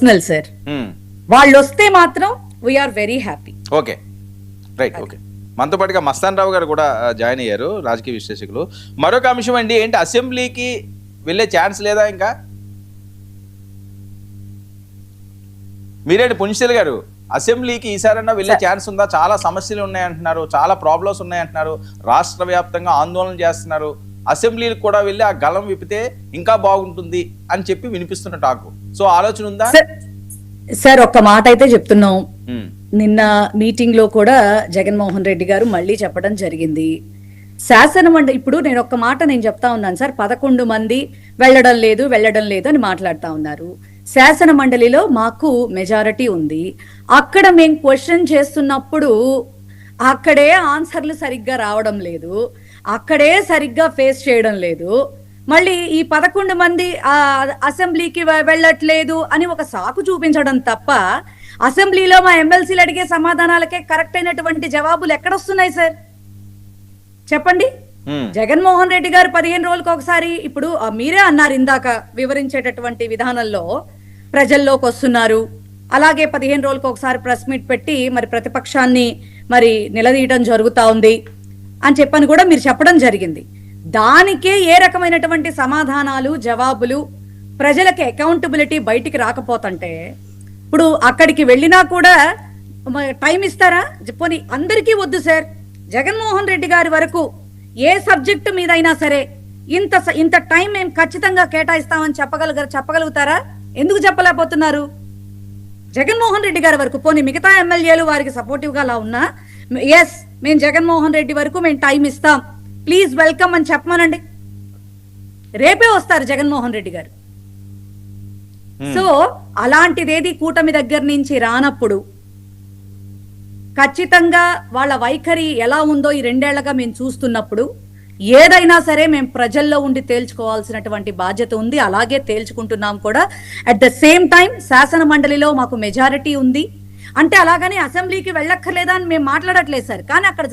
Personal sir. వాళ్ళు వస్తే మాత్రం we are very happy. Okay right. Okay, మనతో పాటుగా మస్తాన్ రావు గారు కూడా జాయిన్ అయ్యారు, రాజకీయ విశ్లేషకులు. మరొక అంశం అండి, ఏంటి అసెంబ్లీకి వెళ్ళే ఛాన్స్ లేదా ఇంకా? మీరేంటి పుంజశీల్ గారు, అసెంబ్లీకి ఈసారన్నా వెళ్ళే ఛాన్స్ ఉందా? చాలా సమస్యలు ఉన్నాయంటున్నారు, చాలా ప్రాబ్లమ్స్ ఉన్నాయంటున్నారు, రాష్ట్ర వ్యాప్తంగా ఆందోళన చేస్తున్నారు. అసెంబ్లీకి కూడా వెళ్ళి ఆ గళం విప్పితే ఇంకా బాగుంటుంది అని చెప్పి వినిపిస్తున్న టాకు. సో ఆలోచన ఉందా? సార్ ఒక్క మాట అయితే చెప్తున్నాం. నిన్న మీటింగ్ లో కూడా జగన్మోహన్ రెడ్డి గారు మళ్ళీ చెప్పడం జరిగింది, శాసనమండలి ఇప్పుడు నేను ఒక్క మాట నేను చెప్తా ఉన్నాను సార్, 11 మంది వెళ్ళడం లేదు అని మాట్లాడుతా ఉన్నారు. శాసన మండలిలో మాకు మెజారిటీ ఉంది. అక్కడ మేము క్వశ్చన్ చేస్తున్నప్పుడు అక్కడే ఆన్సర్లు సరిగ్గా రావడం లేదు, అక్కడే సరిగ్గా ఫేస్ చేయడం లేదు. మళ్ళీ ఈ 11 మంది అసెంబ్లీకి వెళ్ళట్లేదు అని ఒక సాకు చూపించడం తప్ప అసెంబ్లీలో మా ఎమ్మెల్సీలు అడిగే సమాధానాలకే కరెక్ట్ అయినటువంటి జవాబులు ఎక్కడొస్తున్నాయి సార్ చెప్పండి? జగన్మోహన్ రెడ్డి గారు 15 రోజులకు ఒకసారి, ఇప్పుడు మీరే అన్నారు ఇందాక వివరించేటటువంటి విధానంలో, ప్రజల్లోకి వస్తున్నారు, అలాగే 15 రోజులకు ఒకసారి ప్రెస్ మీట్ పెట్టి మరి ప్రతిపక్షాన్ని మరి నిలదీయడం జరుగుతా ఉంది అని చెప్పని కూడా మీరు చెప్పడం జరిగింది. దానికే ఏ రకమైనటువంటి సమాధానాలు జవాబులు, ప్రజలకి అకౌంటబిలిటీ బయటికి రాకపోతుంటే ఇప్పుడు అక్కడికి వెళ్ళినా కూడా టైం ఇస్తారా? పోనీ అందరికీ వద్దు సార్, జగన్మోహన్ రెడ్డి గారి వరకు ఏ సబ్జెక్టు మీదైనా సరే ఇంత టైం మేము ఖచ్చితంగా కేటాయిస్తామని చెప్పగలుగుతారా? ఎందుకు చెప్పలేకపోతున్నారు? జగన్మోహన్ రెడ్డి గారి వరకు, పోనీ మిగతా ఎమ్మెల్యేలు వారికి సపోర్టివ్ గా అలా ఉన్నా, ఎస్ మేము జగన్మోహన్ రెడ్డి వరకు మేము టైం ఇస్తాం, ప్లీజ్ వెల్కమ్ అని చెప్పమనండి. రేపే వస్తారు జగన్మోహన్ రెడ్డి గారు. సో అలాంటిదేది కూటమి దగ్గర నుంచి రానప్పుడు ఖచ్చితంగా వాళ్ళ వైఖరి ఎలా ఉందో ఈ 2 ఏళ్లుగా మేము చూస్తున్నప్పుడు ఏదైనా సరే మేము ప్రజల్లో ఉండి తేల్చుకోవాల్సినటువంటి బాధ్యత ఉంది. అలాగే తేల్చుకుంటున్నాం కూడా. అట్ ద సేమ్ టైం శాసన మండలిలో మాకు మెజారిటీ ఉంది అంటే అలాగని అసెంబ్లీకి వెళ్ళక్కర్లేదా అని మేము మాట్లాడట్లేదు సార్. కానీ అక్కడ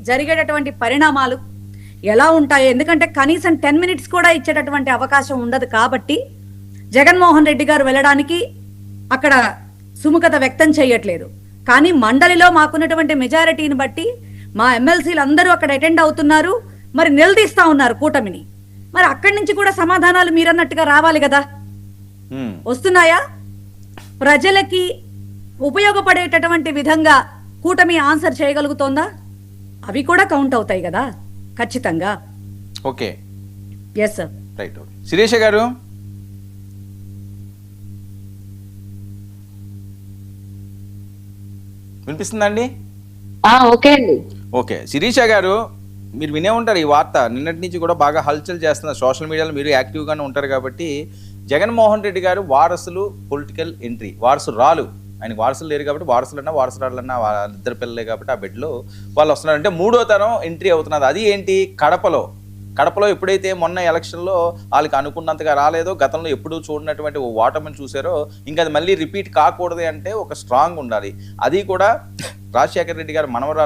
జరిగేటటువంటి పరిణామాలు ఎలా ఉంటాయి, ఎందుకంటే కనీసం 10 మినిట్స్ కూడా ఇచ్చేటటువంటి అవకాశం ఉండదు. కాబట్టి జగన్మోహన్ రెడ్డి గారు వెళ్ళడానికి అక్కడ సుముఖత వ్యక్తం చేయట్లేదు. కానీ మండలిలో మాకున్నటువంటి మెజారిటీని బట్టి మా ఎమ్మెల్సీలు అందరూ అక్కడ అటెండ్ అవుతున్నారు, మరి నిలదీస్తా ఉన్నారు కూటమిని. మరి అక్కడి నుంచి కూడా సమాధానాలు మీరన్నట్టుగా రావాలి కదా, వస్తున్నాయా? ప్రజలకి ఉపయోగపడేటటువంటి విధంగా కూటమి ఆన్సర్ చేయగలుగుతోందా? అవి కూడా కౌంట్ అవుతాయి కదా ఖచ్చితంగా. Okay, yes sir. Right. Okay, Sirisha గారు వినిపిస్తుందండి? ఓకే అండి. ఓకే, శిరీష గారు మీరు వినే ఉంటారు ఈ వార్త, నిన్నటి నుంచి కూడా బాగా హల్చల్ చేస్తున్నారు సోషల్ మీడియాలో, మీరు యాక్టివ్గానే ఉంటారు కాబట్టి. జగన్మోహన్ రెడ్డి గారు వారసులు పొలిటికల్ ఎంట్రీ, వారసురాలు, ఆయనకు వారసులు లేరు కాబట్టి వారసులన్నా వారసురాలన్నా వాళ్ళిద్దరు పిల్లలే కాబట్టి ఆ బెడ్లో వాళ్ళు వస్తున్నారు. అంటే 3వ తరం ఎంట్రీ అవుతున్నారు. అది ఏంటి, కడపలో ఎప్పుడైతే మొన్న ఎలక్షన్లో వాళ్ళకి అనుకున్నంతగా రాలేదో, గతంలో ఎప్పుడూ చూడనటువంటి ఓటమిని చూసారో, ఇంకా అది మళ్ళీ రిపీట్ కాకూడదు అంటే ఒక స్ట్రాంగ్ ఉండాలి. అది కూడా రాజశేఖర రెడ్డి గారు మనవరాలు